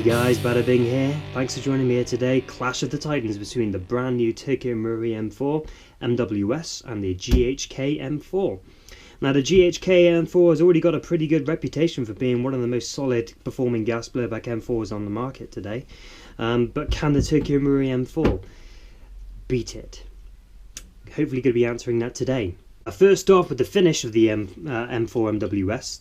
guys, Bada Bing here. Thanks for joining me here today. Clash of the Titans between the brand new Tokyo Marui M4 MWS and the GHK M4. Now the GHK M4 has already got a pretty good reputation for being one of the most solid performing gas blowback M4s on the market today. But can the Tokyo Marui M4 beat it? Hopefully going to be answering that today. First off, with the finish of the M4 MWS.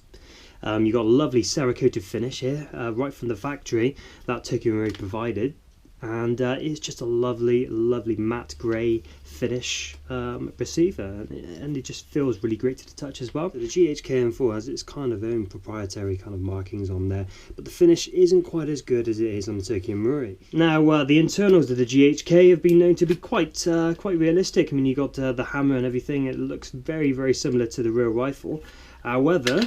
You got a lovely Cerakoted finish here, right from the factory that Tokyo Marui provided, and it's just a lovely matte grey finish receiver, and it just feels really great to the touch as well. The GHK M4 has its kind of own proprietary kind of markings on there, but the finish isn't quite as good as it is on the Tokyo Marui. Now the internals of the GHK have been known to be quite realistic. I mean, you got the hammer and everything. It looks very similar to the real rifle. However,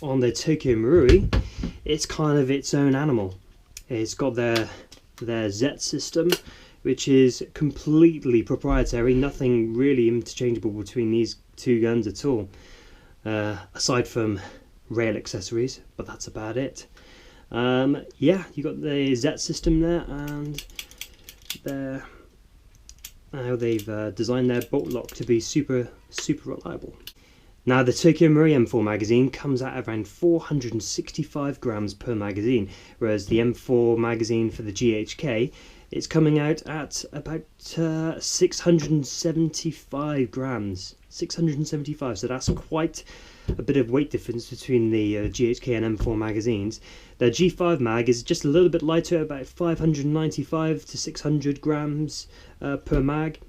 on the Tokyo Marui, it's kind of its own animal. It's got their Z system, which is completely proprietary, nothing really interchangeable between these two guns at all, aside from rail accessories, but that's about it. Yeah, you got the Z system there, and how they've designed their bolt lock to be super reliable. Now the Tokyo Marui M4 magazine comes at around 465 grams per magazine, whereas the M4 magazine for the GHK is coming out at about 675 grams. 675, so that's quite a bit of weight difference between the GHK and M4 magazines. The G5 mag is just a little bit lighter, about 595 to 600 grams per mag.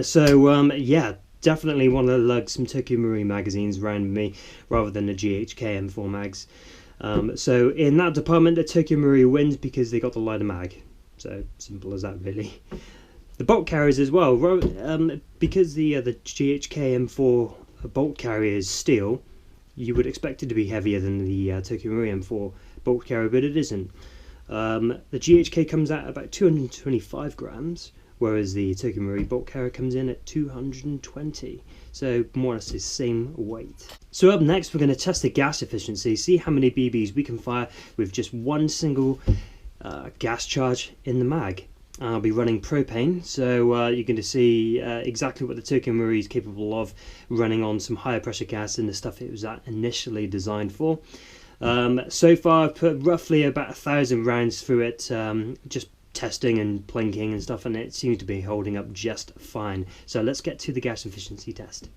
So yeah, definitely want to lug some Tokyo Marui magazines around me rather than the GHK M4 mags. So in that department, the Tokyo Marui wins because they got the lighter mag. So simple as that, really. The bolt carriers as well, because the GHK M4 bolt carrier is steel, you would expect it to be heavier than the Tokyo Marui M4 bolt carrier, but it isn't. The GHK comes out about 225 grams. Whereas the Tokyo Marui bolt carrier comes in at 220, so more or less the same weight. So up next, we're going to test the gas efficiency, see how many BBs we can fire with just one single gas charge in the mag. I'll be running propane, so you're going to see exactly what the Tokyo Marui is capable of running on some higher pressure gas than the stuff it was initially designed for. So far I've put roughly about 1,000 rounds through it, just testing and plinking and stuff, and it seems to be holding up just fine. So let's get to the gas efficiency test.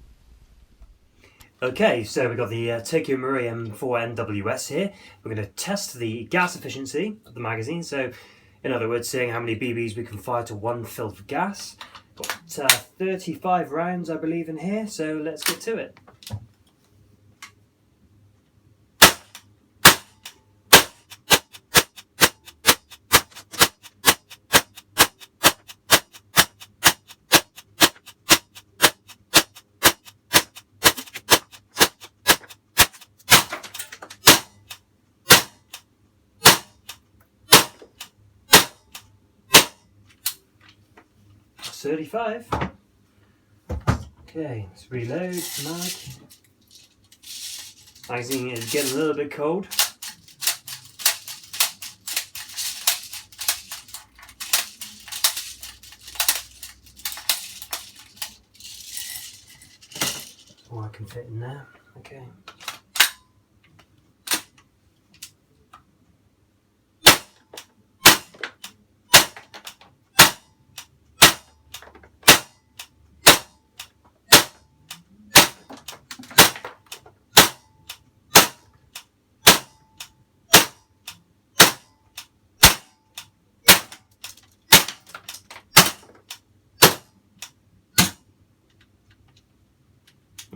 Okay, so we've got the Tokyo Marui M4 MWS here. We're going to test the gas efficiency of the magazine, so in other words, seeing how many BBs we can fire to one fill of gas. Got 35 rounds, I believe, in here, so let's get to it. That's 35. Okay, let's reload the mag. Magazine is getting a little bit cold. All I can fit in there. Okay.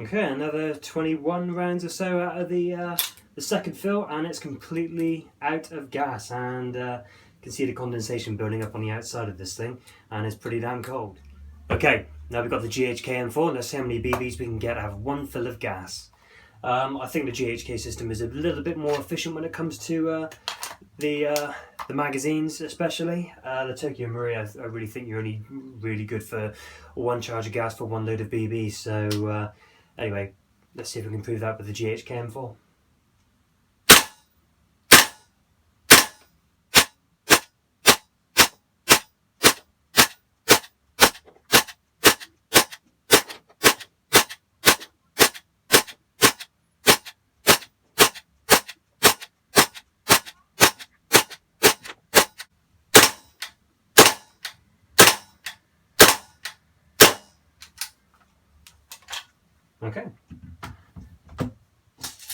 Okay, another 21 rounds or so out of the second fill, and it's completely out of gas, and you can see the condensation building up on the outside of this thing, and it's pretty damn cold. Okay, now we've got the GHK M4. Let's see how many BBs we can get out of one fill of gas. I think the GHK system is a little bit more efficient when it comes to the magazines, especially. The Tokyo Marui, I really think you're only really good for one charge of gas for one load of BBs. So anyway, let's see if we can prove that with the GHK M4. Okay.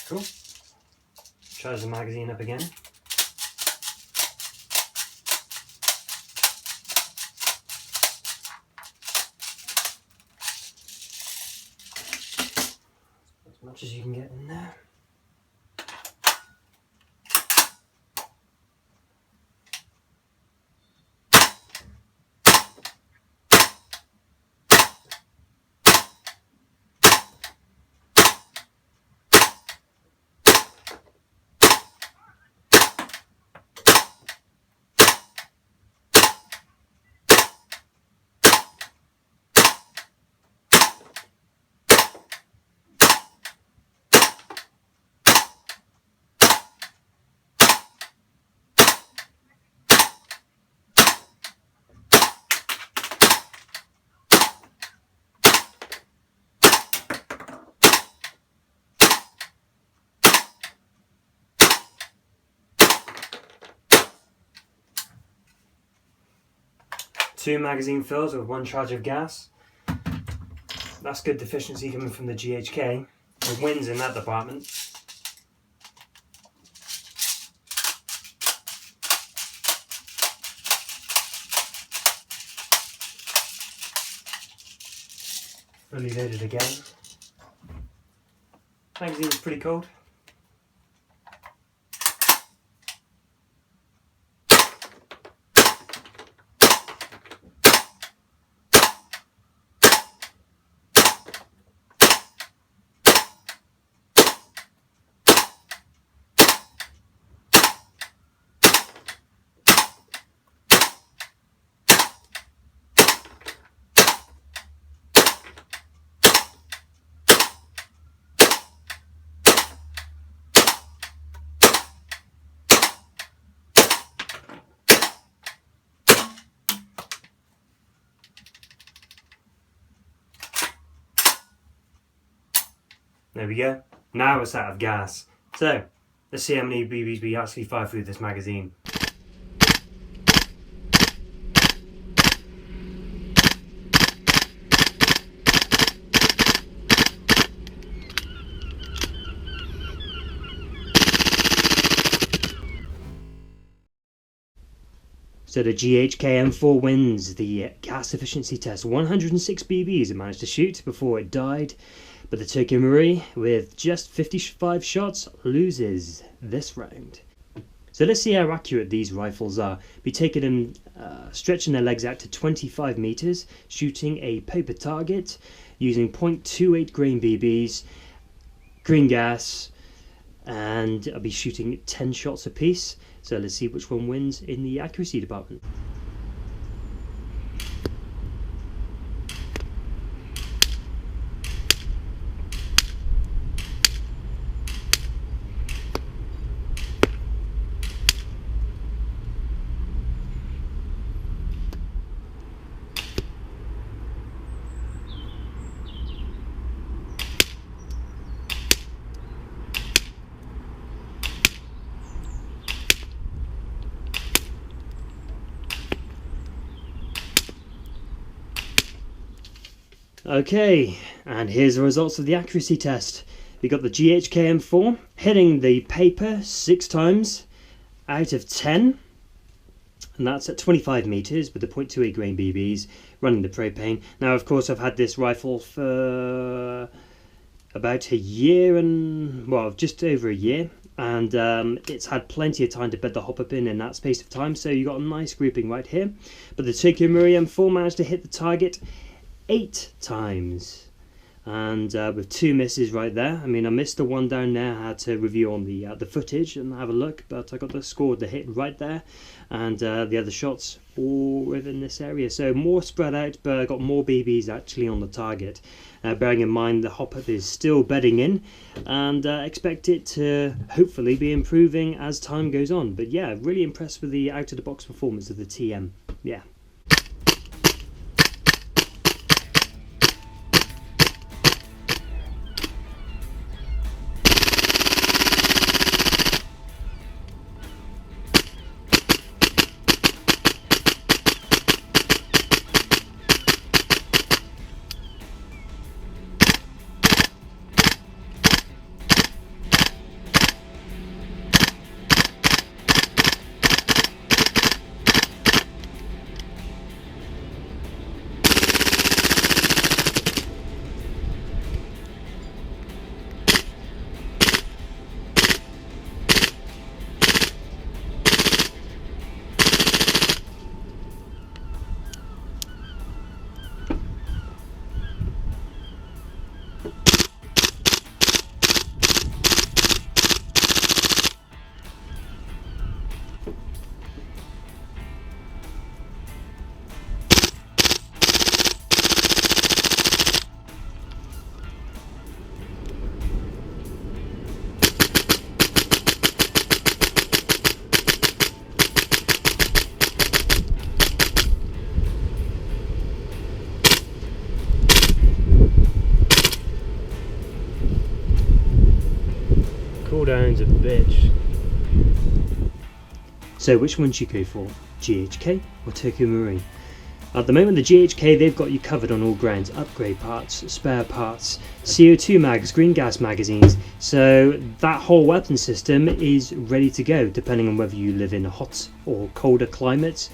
Cool. Charge the magazine up again. As much as you can get in there. Two magazine fills with one charge of gas. That's good efficiency coming from the GHK. It wins in that department. Fully loaded again. Magazine's pretty cold. There we go. Now it's out of gas. So, let's see how many BBs we actually fire through this magazine. So the GHK M4 wins the gas efficiency test. 106 BBs it managed to shoot before it died. But the Tokyo Marui, with just 55 shots, loses this round. So let's see how accurate these rifles are. Be taking them, stretching their legs out to 25 meters, shooting a paper target, using 0.28 grain BBs, green gas, and I'll be shooting 10 shots apiece. So let's see which one wins in the accuracy department. Okay, and here's the results of the accuracy test. We got the GHK M4 hitting the paper 6 times out of 10, and that's at 25 meters with the 0.28 grain BBs running the propane. Now, of course, I've had this rifle for about a year and, well, just over a year, and it's had plenty of time to bed the hopper pin in that space of time, so you got a nice grouping right here. But the Tokyo Marui M4 managed to hit the target 8 times, and with 2 misses right there. I mean, I missed the one down there. I had to review on the footage and have a look, but I got the score, the hit right there, and the other shots all within this area. So more spread out, but I got more BBs actually on the target. Bearing in mind the hop-up is still bedding in, and expect it to hopefully be improving as time goes on. But yeah, really impressed with the out-of-the-box performance of the TM. Yeah. cooldown's a bitch. So which one should you go for? GHK or Tokyo Marui? At the moment, the GHK, they've got you covered on all grounds. Upgrade parts, spare parts, CO2 mags, green gas magazines. So that whole weapon system is ready to go, depending on whether you live in a hot or colder climate.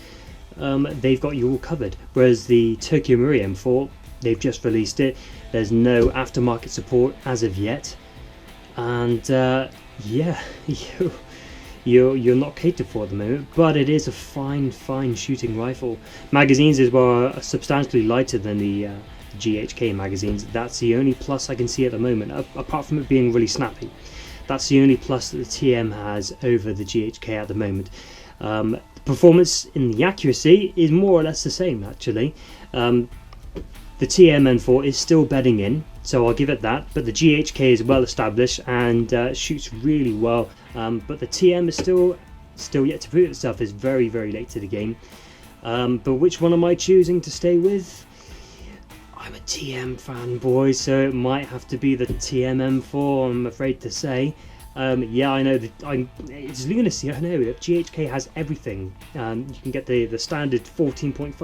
They've got you all covered. Whereas the Tokyo Marui M4, they've just released it. There's no aftermarket support as of yet. And yeah, you're not catered for at the moment, but it is a fine shooting rifle. Magazines as well are substantially lighter than the GHK magazines. That's the only plus I can see at the moment, apart from it being really snappy. That's the only plus that the TM has over the GHK at the moment. The performance in the accuracy is more or less the same actually. The TM M4 is still bedding in, so I'll give it that, but the GHK is well established and shoots really well, but the TM is still yet to prove itself. It's very late to the game. But which one am I choosing to stay with? I'm a TM fanboy, so it might have to be the TM M4, I'm afraid to say. Yeah, I know that it's lunacy. I know that GHK has everything. You can get the standard 14.5,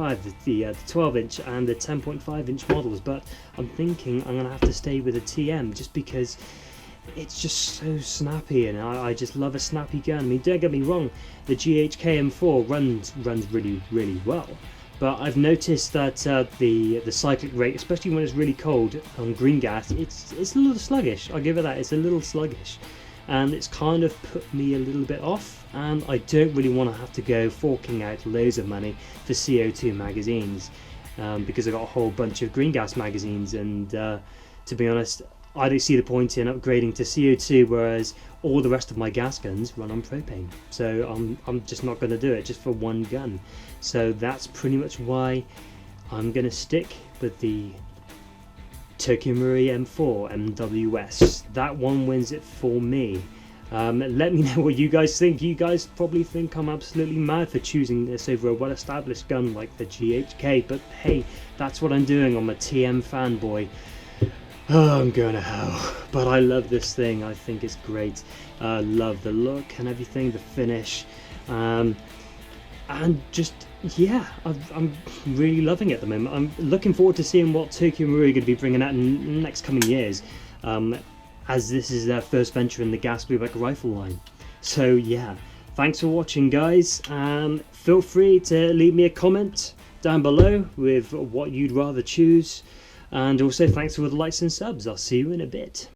the 12-inch and the 10.5-inch models, but I'm thinking I'm gonna have to stay with a TM just because it's just so snappy, and I just love a snappy gun. I mean, don't get me wrong, the GHK M4 runs really well, but I've noticed that the cyclic rate, especially when it's really cold on green gas, it's a little sluggish. I'll give it that. It's a little sluggish. And it's kind of put me a little bit off, and I don't really want to have to go forking out loads of money for CO2 magazines, because I've got a whole bunch of green gas magazines, and to be honest, I don't see the point in upgrading to CO2, whereas all the rest of my gas guns run on propane. So I'm just not going to do it just for one gun. So that's pretty much why I'm going to stick with the Tokyo Marui M4 MWS. That one wins it for me. Let me know what you guys think. You guys probably think I'm absolutely mad for choosing this over a well-established gun like the GHK, but hey, that's what I'm doing. I'm a TM fanboy. Oh, I'm going to hell, but I love this thing. I think it's great. Love the look and everything, the finish, and just yeah, I'm really loving it at the moment. I'm looking forward to seeing what Tokyo Marui are going to be bringing out in the next coming years, as this is their first venture in the gas blueback rifle line. So yeah, thanks for watching, guys. Feel free to leave me a comment down below with what you'd rather choose, and also thanks for the likes and subs. I'll see you in a bit.